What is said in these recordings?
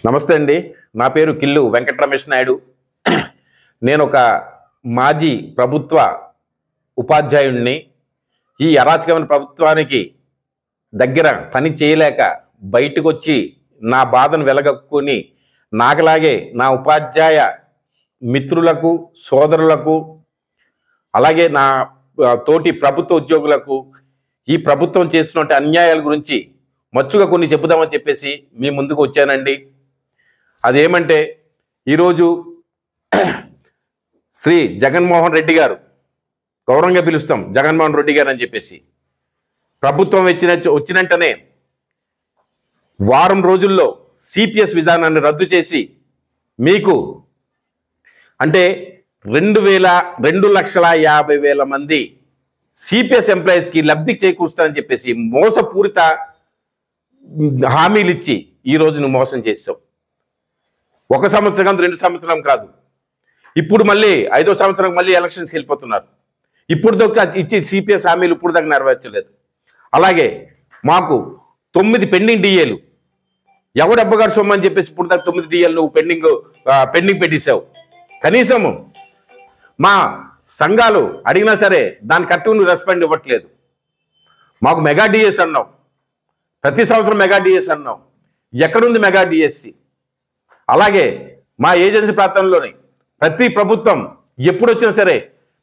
నమస్తే అండి. నా పేరు కిల్లు వెంకట రమేష్ నాయుడు. నేను ఒక మాజీ ప్రభుత్వ ఉపాధ్యాయుడిని. ఈ అరాచకమైన ప్రభుత్వానికి దగ్గర పని చేయలేక బయటకు వచ్చి నా బాధను వెలగక్కుని నాకులాగే నా ఉపాధ్యాయ మిత్రులకు, సోదరులకు, అలాగే నా తోటి ప్రభుత్వ ఉద్యోగులకు ఈ ప్రభుత్వం చేస్తున్న అన్యాయాల గురించి మచ్చుగా కొన్ని చెబుదామని చెప్పేసి మీ ముందుకు వచ్చానండి. అదేమంటే ఈరోజు శ్రీ జగన్మోహన్ రెడ్డి గారు, గౌరవంగా పిలుస్తాం జగన్మోహన్ రెడ్డి గారు అని చెప్పేసి, ప్రభుత్వం వచ్చినంటనే వారం రోజుల్లో సిపిఎస్ విధానాన్ని రద్దు చేసి మీకు అంటే 2,50,000 మంది సిపిఎస్ ఎంప్లాయీస్కి లబ్ధి చేకూరుస్తానని చెప్పేసి మోసపూరిత హామీలు ఇచ్చి ఈరోజు నువ్వు మోసం చేసావు. 1 సంవత్సరం కాదు, 2 సంవత్సరం కాదు, ఇప్పుడు మళ్ళీ 5వ సంవత్సరం మళ్ళీ ఎలక్షన్స్కి వెళ్ళిపోతున్నారు. ఇప్పుడు దాకా ఇచ్చి సిపిఎస్ హామీలు ఇప్పుడు దాకా నెరవేర్చలేదు. అలాగే మాకు 9 పెండింగ్ డిఏలు, ఎవడబ్బగారు సొమ్ము అని చెప్పేసి ఇప్పుడు దాకా 9 డిఏలు నువ్వు పెండింగ్ పెట్టేశావు. కనీసము మా సంఘాలు అడిగినా సరే దాని కట్టు నువ్వు రెస్పాండ్ ఇవ్వట్లేదు. మాకు మెగా డిఎస్ అన్నావు, ప్రతి సంవత్సరం మెగా డిఎస్ అన్నావు. ఎక్కడుంది మెగా డిఎస్సి? అలాగే మా ఏజెన్సీ ప్రాంతంలోని ప్రతి ప్రభుత్వం ఎప్పుడు వచ్చినా సరే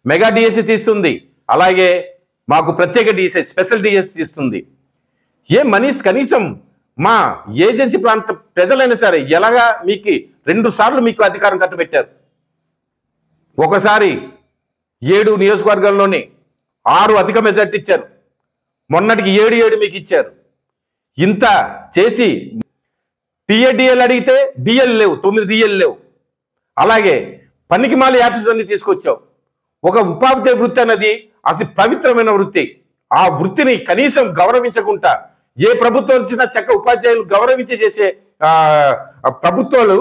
మెగా డిఎస్సి తీస్తుంది, అలాగే మాకు ప్రత్యేక డిఎస్సి, స్పెషల్ డిఎస్సి తీస్తుంది. కనీసం మా ఏజెన్సీ ప్రాంత ప్రజలైనా సరే ఎలాగా మీకు 2 సార్లు మీకు అధికారం కట్టబెట్టారు. ఒకసారి 7 నియోజకవర్గాల్లోని 6 అధిక మెజార్టీ ఇచ్చారు, మొన్నటికి 7 మీకు ఇచ్చారు. ఇంత చేసి టీఏడిఎల్ అడిగితే డిఎల్ లేవు, 9 డిఎల్ లేవు. అలాగే పనికి మాలి యాప్స్ అన్ని తీసుకొచ్చావు. ఒక ఉపాధ్యాయ వృత్తి అన్నది అతి పవిత్రమైన వృత్తి. ఆ వృత్తిని కనీసం గౌరవించకుండా ఏ ప్రభుత్వం వచ్చినా చక్క ఉపాధ్యాయులు గౌరవించి చేసే ప్రభుత్వాలు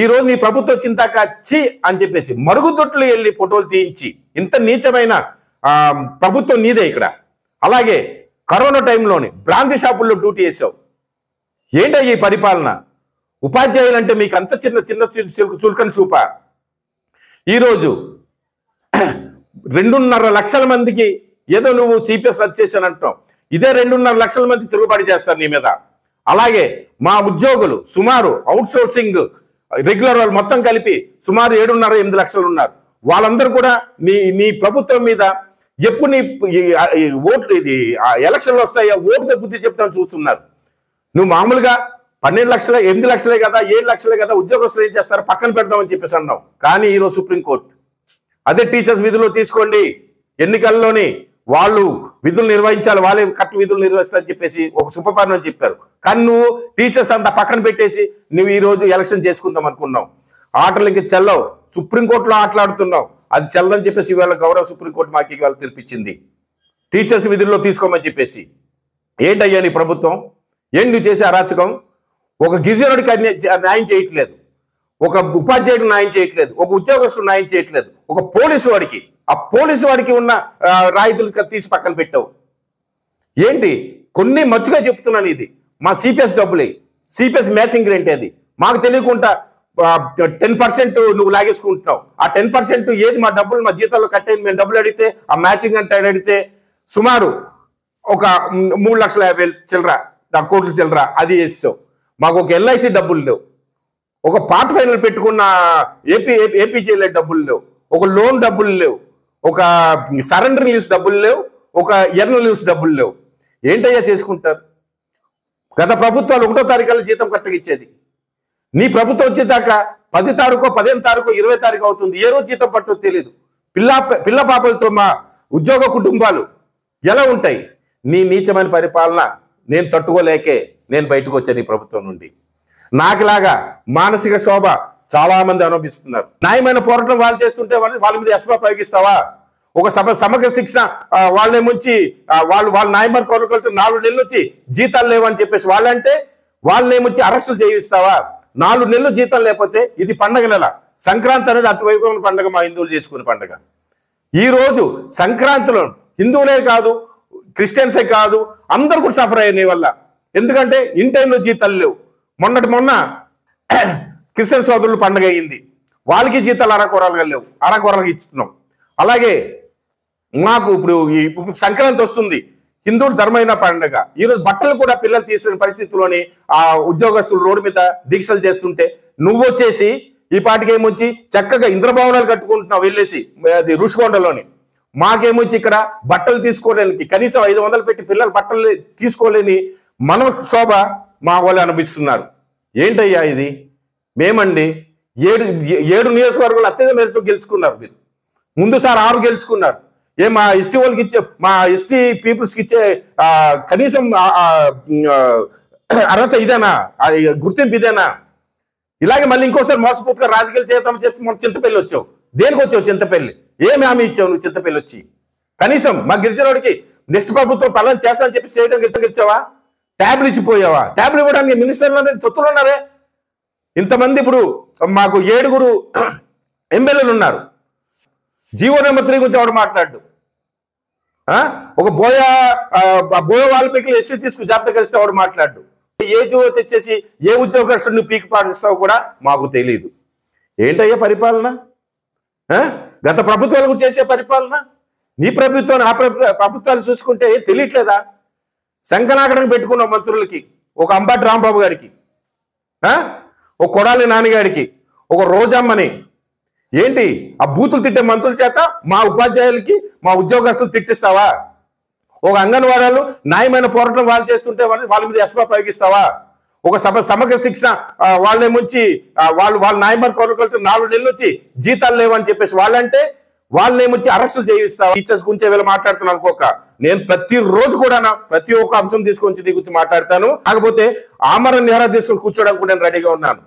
ఈరోజు నీ ప్రభుత్వం వచ్చిన దాకా చి అని చెప్పేసి మరుగుదొడ్లు వెళ్ళి ఫోటోలు తీయించి ఇంత నీచమైన ప్రభుత్వం నీదే ఇక్కడ. అలాగే కరోనా టైంలోని బ్రాంతి షాపుల్లో డ్యూటీ చేసావు. ఏంటో ఈ పరిపాలన? ఉపాధ్యాయులు అంటే మీకు అంత చిన్న చులకన చూప. ఈరోజు 2.5 లక్షల మందికి ఏదో నువ్వు సిపిఎస్ రద్దు చేశాను అంటున్నావు. ఇదే 2.5 లక్షల మంది తిరుగుబాటు చేస్తారు నీ మీద. అలాగే మా ఉద్యోగులు సుమారు అవుట్ సోర్సింగ్ రెగ్యులర్ వాళ్ళు మొత్తం కలిపి సుమారు 7.5-8 లక్షలు ఉన్నారు. వాళ్ళందరూ కూడా నీ ప్రభుత్వం మీద ఎప్పుడు నీ ఓట్లు ఎలక్షన్లు వస్తాయా ఓటుతో బుద్ధి చెప్తాను చూస్తున్నారు. నువ్వు మామూలుగా 12 లక్షలే 8 లక్షలే కదా 7 లక్షలే కదా ఉద్యోగస్తులు ఏం చేస్తారు పక్కన పెడదామని చెప్పేసి అన్నావు. కానీ ఈరోజు సుప్రీంకోర్టు అదే టీచర్స్ విధులు తీసుకోండి, ఎన్నికల్లోని వాళ్ళు విధులు నిర్వహించాలి, వాళ్ళే కరెక్ట్ విధులు నిర్వహిస్తారని చెప్పేసి ఒక సుపపారణం చెప్పారు. కానీ నువ్వు టీచర్స్ అంతా పక్కన పెట్టేసి నువ్వు ఈరోజు ఎలక్షన్ చేసుకుందాం అనుకున్నావు. ఆటలు ఇంక చెల్లవు, సుప్రీంకోర్టులో ఆటలాడుతున్నావు. అది చెల్లదని చెప్పేసి ఇవాళ గౌరవ సుప్రీంకోర్టు మాకు ఇవాళ తీర్పిచ్చింది, టీచర్స్ విధుల్లో తీసుకోమని చెప్పేసి. ఏంటయ్యా నీ ప్రభుత్వం? ఏంటి నువ్వు చేసే అరాచకం? ఒక గిరిజనుడికి న్యాయం చేయట్లేదు, ఒక ఉపాధ్యాయుడికి న్యాయం చేయట్లేదు, ఒక ఉద్యోగస్తుడు న్యాయం చేయట్లేదు, ఒక పోలీసు వాడికి ఉన్న రాయితీలు తీసి పక్కన పెట్టావు. ఏంటి కొన్ని మచ్చుగా చెప్తున్నాను. ఇది మా సిపిఎస్ డబ్బులే, సిపిఎస్ మ్యాచింగ్ గ్రాంట్ అది మాకు తెలియకుండా 10% నువ్వు లాగేసుకుంటున్నావు. ఆ 10% ఏది మా డబ్బులు మా జీతాల్లో కట్టేది. మేము డబ్బులు అడిగితే ఆ మ్యాచింగ్ అంటే అడిగితే సుమారు ఒక 3,50,000 చిల్లర కోట్లు చిల్లర అది వేసావు. మాకు ఒక ఎల్ఐసి డబ్బులు లేవు, ఒక పార్ట్ ఫైనల్ పెట్టుకున్న ఏపీజీఎల్ డబ్బులు లేవు, ఒక లోన్ డబ్బులు లేవు, ఒక సరెండర్ లీవ్స్ డబ్బులు లేవు, ఒక ఎర్నల్ లీవ్స్ డబ్బులు లేవు. ఏంటయ్యా చేసుకుంటారు? గత ప్రభుత్వాలు 1వ తారీఖుల జీతం కట్టగిచ్చేది. నీ ప్రభుత్వం వచ్చేదాకా 10 తారీఖు 15 తారీఖు 20 తారీఖు అవుతుంది. ఏ రోజు జీతం పడుతుందో తెలియదు. పిల్ల పాపలతో మా ఉద్యోగ కుటుంబాలు ఎలా ఉంటాయి? నీ నీచమైన పరిపాలన నేను తట్టుకోలేకే నేను బయటకు వచ్చాను ఈ ప్రభుత్వం నుండి. నాకులాగా మానసిక శోభ చాలా మంది అనుభవిస్తున్నారు. న్యాయమైన పోరాటం వాళ్ళు చేస్తుంటే వాళ్ళ మీద ఎస్మా ప్రయోగిస్తావా? ఒక సమగ్ర శిక్షణ వాళ్ళేమొచ్చి వాళ్ళ న్యాయమైన కోరికలతో 4 నెలలు వచ్చి జీతాలు లేవని చెప్పేసి వాళ్ళంటే వాళ్ళనేమొచ్చి అరెస్టులు చేయిస్తావా? 4 నెలలు జీతం లేకపోతే ఇది పండగ నెల. సంక్రాంతి అనేది అతి వైభవమైన పండుగ, మా హిందువులు చేసుకునే పండుగ. ఈరోజు సంక్రాంతిలో హిందువులే కాదు క్రిస్టియన్సే కాదు అందరూ కూడా సఫర్ అయ్యాయి నీ వల్ల. ఎందుకంటే ఇన్ టైంలో జీతాలు లేవు. మొన్న క్రిస్టియన్ సోదరులు పండుగ అయింది, వాళ్ళకి జీతాలు అరకొరలుగా లేవు, అరకొరలుగా ఇస్తున్నాం. అలాగే మాకు ఇప్పుడు సంక్రాంతి వస్తుంది, హిందూ ధర్మైన పండుగ. ఈరోజు బట్టలు కూడా పిల్లలు తీసుకునే పరిస్థితుల్లోని ఆ ఉద్యోగస్తులు రోడ్డు మీద దీక్షలు చేస్తుంటే నువ్వు వచ్చేసి ఈ పాటికేమొచ్చి చక్కగా ఇంద్రభవనాలు కట్టుకుంటున్నావు వెళ్ళేసి అది ఋషికొండలోని. మాకేమొచ్చి ఇక్కడ బట్టలు తీసుకోలేనికి కనీసం 500 పెట్టి పిల్లలు బట్టలు తీసుకోలేని మన శోభ మా వాళ్ళు అనిపిస్తున్నారు. ఏంటయ్యా ఇది? మేమండి 7 నియోజకవర్గాలు అత్యధిక మేరతో గెలుచుకున్నారు. మీరు ముందుసారి 6 గెలుచుకున్నారు. మా ఎస్టీ వాళ్ళకి ఇచ్చే, మా ఎస్టీ పీపుల్స్కి ఇచ్చే కనీసం అర్హత ఇదేనా? గుర్తింపు ఇదేనా? ఇలాగే మళ్ళీ ఇంకోసారి మోసపూర్తిగా రాజకీయాలు చేద్దామని చెప్పి మనం చింతపల్లి వచ్చావు. దేనికి వచ్చావు చింతపల్లి? ఏమి హామీ ఇచ్చావు నువ్వు చింతపల్లి వచ్చి? కనీసం మా గిరిజనోడికి నెక్స్ట్ ప్రభుత్వం పలానా చేస్తానని చెప్పి చేయడానికి ఇచ్చావా? ట్యాబ్లు ఇచ్చిపోయావా? ట్యాబ్లు ఇవ్వడానికి మినిస్టర్లోనే తొత్తులు ఉన్నారే ఇంతమంది. ఇప్పుడు మాకు 7 ఎమ్మెల్యేలు ఉన్నారు. జీవో నెంబర్ 3 గురించి ఎవడు మాట్లాడు? ఒక బోయ వాల్మీకులు ఎస్సీ తీసుకు జాబితా కలిస్తే ఎవడు మాట్లాడు? ఏ జీవో తెచ్చేసి ఏ ఉద్యోగస్తుడిని పీకి పాటిస్తావు కూడా మాకు తెలియదు. ఏంటయ్యా పరిపాలన? గత ప్రభుత్వాలకు చేసే పరిపాలన, నీ ప్రభుత్వం ఆ ప్రభుత్వాలు చూసుకుంటే తెలియట్లేదా? శంఖనాకడం పెట్టుకున్న మంత్రులకి, ఒక అంబటి రాంబాబు గారికి, ఒక కొడాలి నాన్నగారికి, ఒక రోజమ్మని, ఏంటి ఆ బూతులు తిట్టే మంత్రుల చేత మా ఉపాధ్యాయులకి మా ఉద్యోగస్తులు తిట్టిస్తావా? ఒక అంగన్వాడీలు న్యాయమైన పోరాటం వాళ్ళు చేస్తుంటే వాళ్ళ మీద ఎస్పా ప్రయోగిస్తావా? ఒక సమగ్ర శిక్షణ వాళ్ళేమొచ్చి వాళ్ళ న్యాయమైన కోరికలతో 4 నెలలు వచ్చి జీతాలు లేవని చెప్పేసి వాళ్ళనేమొచ్చి అరెస్టులు చేయిస్తావా? టీచర్స్ గురించి వీళ్ళు మాట్లాడుతున్నాను అనుకోక, నేను ప్రతిరోజు కూడా ప్రతి ఒక్క అంశం తీసుకొని నీ గురించి మాట్లాడతాను. కాకపోతే ఆమరణ నిరాహార దీక్షలు కూర్చోడానికి కూడా నేను రెడీగా ఉన్నాను.